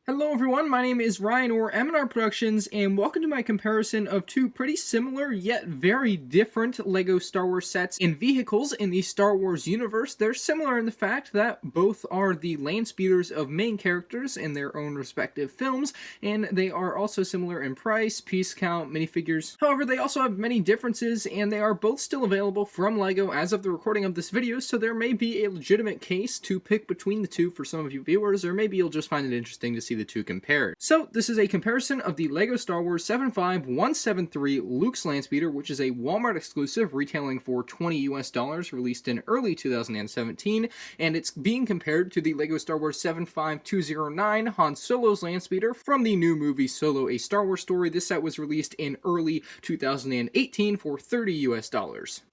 Hello everyone, my name is Ryan or MandRproductions, and welcome to my comparison of two pretty similar yet very different LEGO Star Wars sets and vehicles in the Star Wars universe. They're similar in the fact that both are the Landspeeders of main characters in their own respective films, and they are also similar in price, piece count, minifigures. However, they also have many differences, and they are both still available from LEGO as of the recording of this video, so there may be a legitimate case to pick between the two for some of you viewers, or maybe you'll just find it interesting to see the two compared. So this is a comparison of the LEGO Star Wars 75173 Luke's Landspeeder, which is a Walmart exclusive retailing for $20 US, released in early 2017, and it's being compared to the LEGO Star Wars 75209 Han Solo's Landspeeder from the new movie Solo: A Star Wars Story. This set was released in early 2018 for $30 US.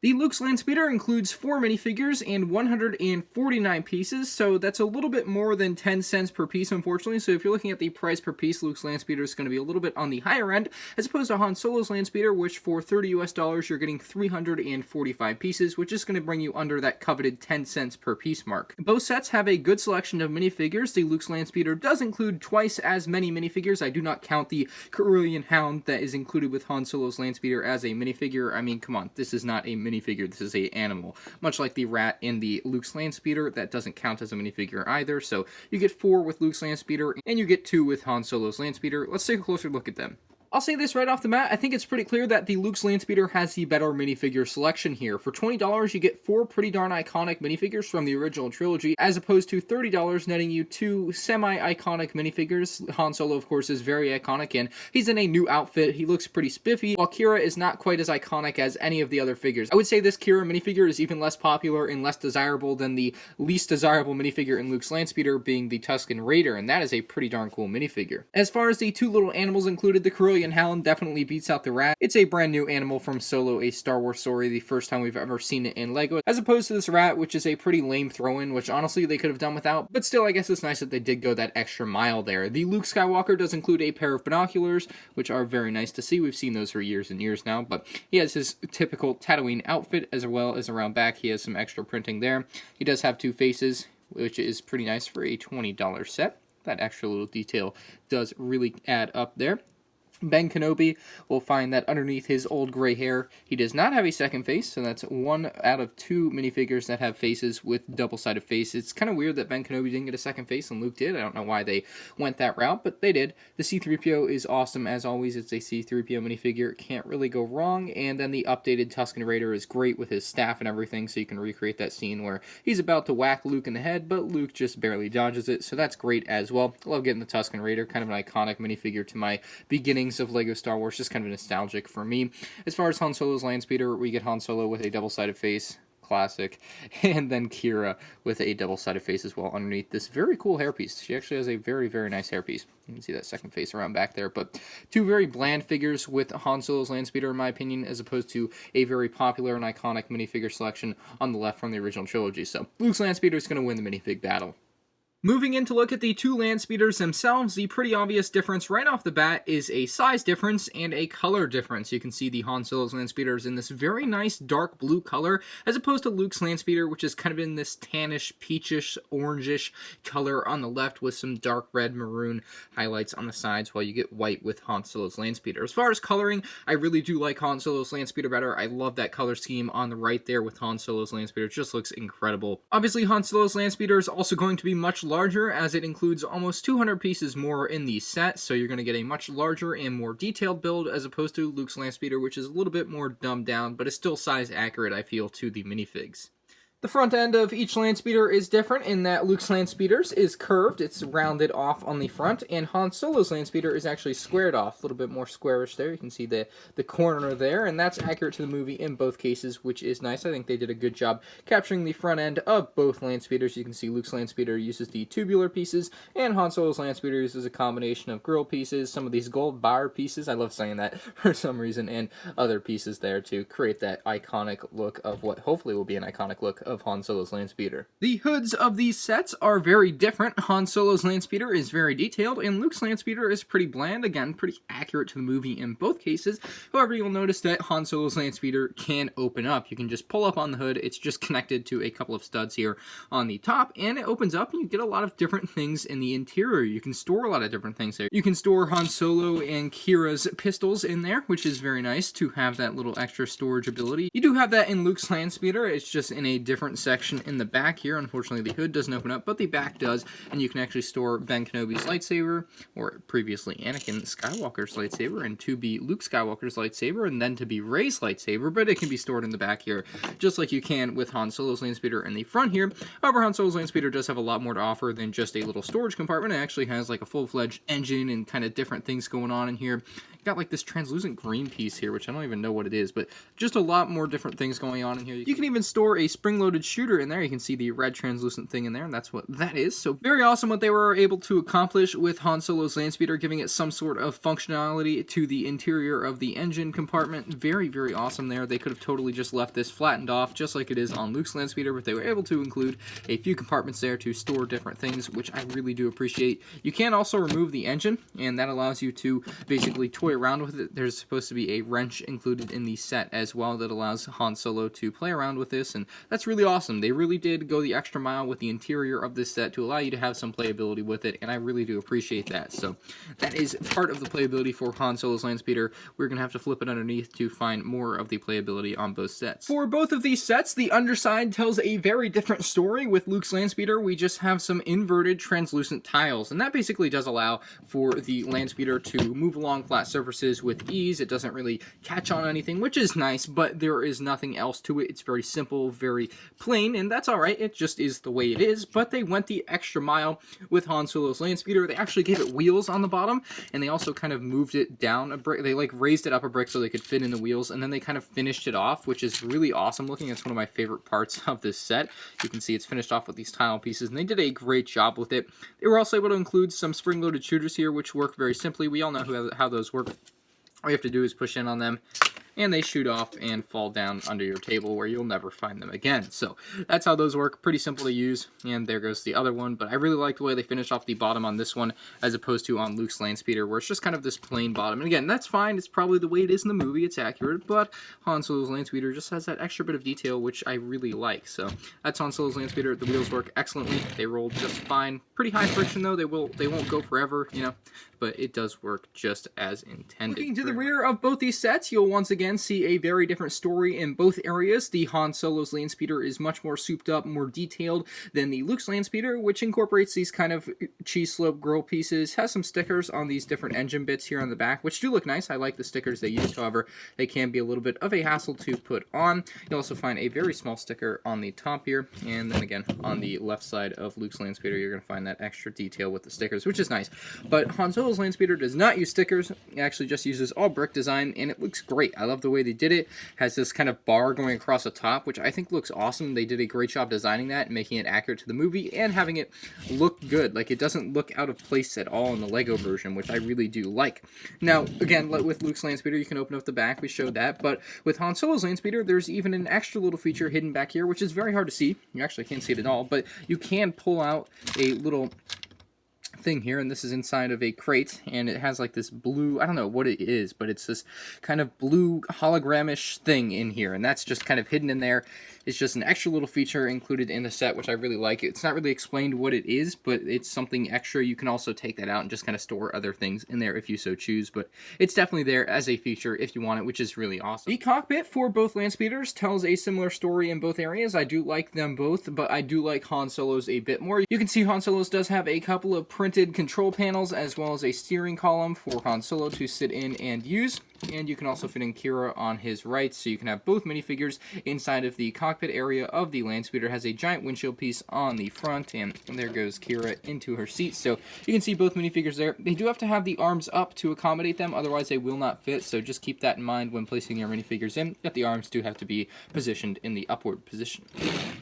The Luke's Landspeeder includes 4 minifigures and 149 pieces, so that's a little bit more than 10 cents per piece, unfortunately. So if you're looking at the price per piece, Luke's Landspeeder is going to be a little bit on the higher end, as opposed to Han Solo's Landspeeder, which for $30 US, you're getting 345 pieces, which is going to bring you under that coveted 10 cents per piece mark. Both sets have a good selection of minifigures. The Luke's Landspeeder does include twice as many minifigures. I do not count the Cerulean Hound that is included with Han Solo's Landspeeder as a minifigure. I mean, come on, this is not a minifigure, this is a animal. Much like the rat in the Luke's Landspeeder, that doesn't count as a minifigure either, so you get 4 with Luke's Landspeeder, and you get 2 with Han Solo's Landspeeder. Let's take a closer look at them. I'll say this right off the bat, I think it's pretty clear that the Luke's Landspeeder has the better minifigure selection here. For $20, you get 4 pretty darn iconic minifigures from the original trilogy, as opposed to $30 netting you 2 semi-iconic minifigures. Han Solo, of course, is very iconic, and he's in a new outfit. He looks pretty spiffy, while QI'RA is not quite as iconic as any of the other figures. I would say this QI'RA minifigure is even less popular and less desirable than the least desirable minifigure in Luke's Landspeeder, being the Tusken Raider, and that is a pretty darn cool minifigure. As far as the 2 little animals included, the Cerulean Hound definitely beats out the rat. It's a brand new animal from Solo: A Star Wars Story, the first time we've ever seen it in LEGO, as opposed to this rat, which is a pretty lame throw-in, which honestly they could have done without, but still I guess it's nice that they did go that extra mile there. The Luke Skywalker does include a pair of binoculars, which are very nice to see. We've seen those for years and years now, but he has his typical Tatooine outfit, as well as around back he has some extra printing there. He does have 2 faces, which is pretty nice for a $20 set. That extra little detail does really add up there. Ben Kenobi will find that underneath his old gray hair, he does not have a second face, so that's 1 out of 2 minifigures that have faces with double-sided face. It's kind of weird that Ben Kenobi didn't get a second face and Luke did. I don't know why they went that route, but they did. The C-3PO is awesome, as always. It's a C-3PO minifigure. Can't really go wrong. And then the updated Tusken Raider is great with his staff and everything, so you can recreate that scene where he's about to whack Luke in the head, but Luke just barely dodges it, so that's great as well. I love getting the Tusken Raider, kind of an iconic minifigure to my beginnings of LEGO Star Wars, just kind of nostalgic for me. As far as Han Solo's Landspeeder, we get Han Solo with a double-sided face, classic, and then QI'RA with a double-sided face as well underneath this very cool hairpiece. She actually has a very, very nice hairpiece. You can see that second face around back there, but 2 very bland figures with Han Solo's Landspeeder, in my opinion, as opposed to a very popular and iconic minifigure selection on the left from the original trilogy. So Luke's Landspeeder is going to win the minifig battle. Moving in to look at the 2 Landspeeders themselves, the pretty obvious difference right off the bat is a size difference and a color difference. You can see the Han Solo's Landspeeder is in this very nice dark blue color, as opposed to Luke's Landspeeder, which is kind of in this tannish, peachish, orangish color on the left with some dark red maroon highlights on the sides, while you get white with Han Solo's Landspeeder. As far as coloring, I really do like Han Solo's Landspeeder better. I love that color scheme on the right there with Han Solo's Landspeeder. It just looks incredible. Obviously, Han Solo's Landspeeder is also going to be much larger, as it includes almost 200 pieces more in the set, so you're going to get a much larger and more detailed build, as opposed to Luke's Landspeeder, which is a little bit more dumbed down, but is still size accurate, I feel, to the minifigs. The front end of each Landspeeder is different in that Luke's Landspeeder's is curved, it's rounded off on the front, and Han Solo's Landspeeder is actually squared off, a little bit more squarish there. You can see the corner there, and that's accurate to the movie in both cases, which is nice. I think they did a good job capturing the front end of both Landspeeders. You can see Luke's Landspeeder uses the tubular pieces, and Han Solo's Landspeeder uses a combination of grill pieces, some of these gold bar pieces, I love saying that for some reason, and other pieces there to create that iconic look of what hopefully will be an iconic look of Han Solo's Landspeeder. The hoods of these sets are very different. Han Solo's Landspeeder is very detailed, and Luke's Landspeeder is pretty bland, again, pretty accurate to the movie in both cases. However, you'll notice that Han Solo's Landspeeder can open up. You can just pull up on the hood. It's just connected to a couple of studs here on the top, and it opens up, and you get a lot of different things in the interior. You can store a lot of different things there. You can store Han Solo and QI'RA's pistols in there, which is very nice to have that little extra storage ability. You do have that in Luke's Landspeeder. It's just in a different section in the back here. Unfortunately, the hood doesn't open up, but the back does, and you can actually store Ben Kenobi's lightsaber, or previously Anakin Skywalker's lightsaber, and to be Luke Skywalker's lightsaber, and then to be Rey's lightsaber, but it can be stored in the back here, just like you can with Han Solo's Landspeeder in the front here. However, Han Solo's Landspeeder does have a lot more to offer than just a little storage compartment. It actually has like a full-fledged engine and kind of different things going on in here. Got like this translucent green piece here, which I don't even know what it is, but just a lot more different things going on in here. You can even store a spring-loaded shooter in there. You can see the red translucent thing in there, and that's what that is. So very awesome what they were able to accomplish with Han Solo's Landspeeder, giving it some sort of functionality to the interior of the engine compartment. Very, very awesome there. They could have totally just left this flattened off, just like it is on Luke's Landspeeder, but they were able to include a few compartments there to store different things, which I really do appreciate. You can also remove the engine, and that allows you to basically toy around with it. There's supposed to be a wrench included in the set as well that allows Han Solo to play around with this, and that's really awesome. They really did go the extra mile with the interior of this set to allow you to have some playability with it, and I really do appreciate that. So that is part of the playability for Han Solo's Landspeeder. We're going to have to flip it underneath to find more of the playability on both sets. For both of these sets, the underside tells a very different story. With Luke's Landspeeder, we just have some inverted translucent tiles, and that basically does allow for the Landspeeder to move along flat surfaces with ease. It doesn't really catch on anything, which is nice, but there is nothing else to it. It's very simple, very plain, and that's alright. It just is the way it is, but they went the extra mile with Han Solo's Landspeeder. They actually gave it wheels on the bottom, and they also kind of moved it down a brick. They like raised it up a brick so they could fit in the wheels, and then they kind of finished it off, which is really awesome looking. It's one of my favorite parts of this set. You can see it's finished off with these tile pieces, and they did a great job with it. They were also able to include some spring-loaded shooters here, which work very simply. We all know how those work. All you have to do is push in on them, and they shoot off and fall down under your table where you'll never find them again. So that's how those work. Pretty simple to use, and there goes the other one. But I really like the way they finish off the bottom on this one as opposed to on Luke's Landspeeder, where it's just kind of this plain bottom. And again, that's fine. It's probably the way it is in the movie. It's accurate, but Han Solo's Landspeeder just has that extra bit of detail, which I really like. So that's Han Solo's Landspeeder. The wheels work excellently. They roll just fine. Pretty high friction, though. They won't go forever, you know, but it does work just as intended. Looking to the rear of both these sets, you'll once again see a very different story in both areas. The Han Solo's Landspeeder is much more souped up, more detailed than the Luke's Landspeeder, which incorporates these kind of cheese slope grill pieces, has some stickers on these different engine bits here on the back, which do look nice. I like the stickers they used. However, they can be a little bit of a hassle to put on. You'll also find a very small sticker on the top here, and then again, on the left side of Luke's Landspeeder, you're going to find that extra detail with the stickers, which is nice. But Han Solo's Landspeeder does not use stickers. It actually just uses all brick design, and it looks great. I love the way they did it. Has this kind of bar going across the top, which I think looks awesome. They did a great job designing that and making it accurate to the movie and having it look good. Like, it doesn't look out of place at all in the Lego version, which I really do like. Now, again, with Luke's Landspeeder, you can open up the back. We showed that. But with Han Solo's Landspeeder, there's even an extra little feature hidden back here, which is very hard to see. You actually can't see it at all, but you can pull out a little thing here, and this is inside of a crate, and it has like this blue, I don't know what it is, but it's this kind of blue hologramish thing in here, and that's just kind of hidden in there. It's just an extra little feature included in the set, which I really like. It's not really explained what it is, but it's something extra. You can also take that out and just kind of store other things in there if you so choose, but it's definitely there as a feature if you want it, which is really awesome. The cockpit for both Landspeeders tells a similar story in both areas. I do like them both, but I do like Han Solo's a bit more. You can see Han Solo's does have a couple of printed control panels as well as a steering column for Han Solo to sit in and use. And you can also fit in QI'RA on his right, so you can have both minifigures inside of the cockpit area of the Landspeeder. It has a giant windshield piece on the front, and there goes QI'RA into her seat. So you can see both minifigures there. They do have to have the arms up to accommodate them, otherwise they will not fit, so just keep that in mind when placing your minifigures in, that the arms do have to be positioned in the upward position.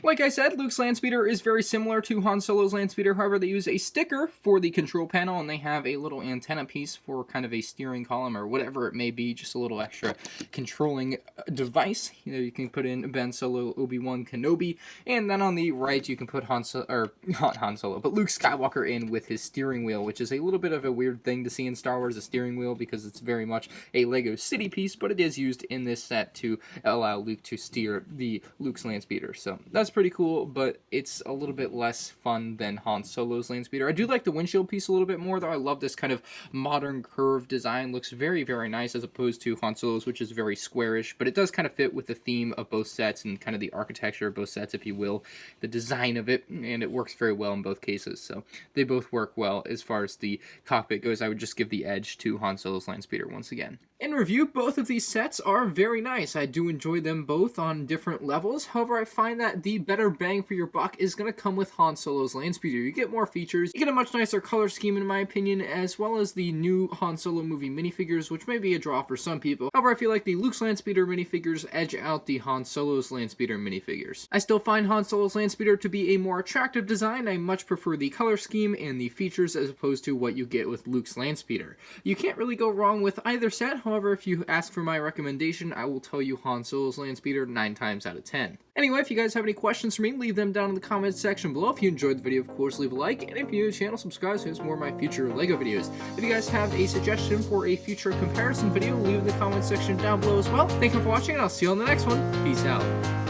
Like I said, Luke's Landspeeder is very similar to Han Solo's Landspeeder. However, they use a sticker for the control panel, and they have a little antenna piece for kind of a steering column or whatever it may be. be just a little extra controlling device. You know, you can put in Ben Solo, Obi-Wan Kenobi, and then on the right you can put not Han Solo, but Luke Skywalker in with his steering wheel, which is a little bit of a weird thing to see in Star Wars, a steering wheel, because it's very much a Lego city piece, but it is used in this set to allow Luke to steer the Luke's Landspeeder. So that's pretty cool, but it's a little bit less fun than Han Solo's Landspeeder. I do like the windshield piece a little bit more, though. I love this kind of modern curved design. Looks very, very nice as opposed to Han Solo's, which is very squarish, but it does kind of fit with the theme of both sets and kind of the architecture of both sets, if you will, the design of it, and it works very well in both cases. So they both work well. As far as the cockpit goes, I would just give the edge to Han Solo's Landspeeder once again. In review, both of these sets are very nice. I do enjoy them both on different levels. However, I find that the better bang for your buck is going to come with Han Solo's Landspeeder. You get more features, you get a much nicer color scheme in my opinion, as well as the new Han Solo movie minifigures, which may be a draw for some people. However, I feel like the Luke's Landspeeder minifigures edge out the Han Solo's Landspeeder minifigures. I still find Han Solo's Landspeeder to be a more attractive design. I much prefer the color scheme and the features as opposed to what you get with Luke's Landspeeder. You can't really go wrong with either set. However, if you ask for my recommendation, I will tell you Han Solo's Landspeeder 9 times out of 10. Anyway, if you guys have any questions for me, leave them down in the comments section below. If you enjoyed the video, of course, leave a like, and if you're new to the channel, subscribe so there's more of my future LEGO videos. If you guys have a suggestion for a future comparison video, leave it in the comments section down below as well. Thank you for watching, and I'll see you on the next one. Peace out.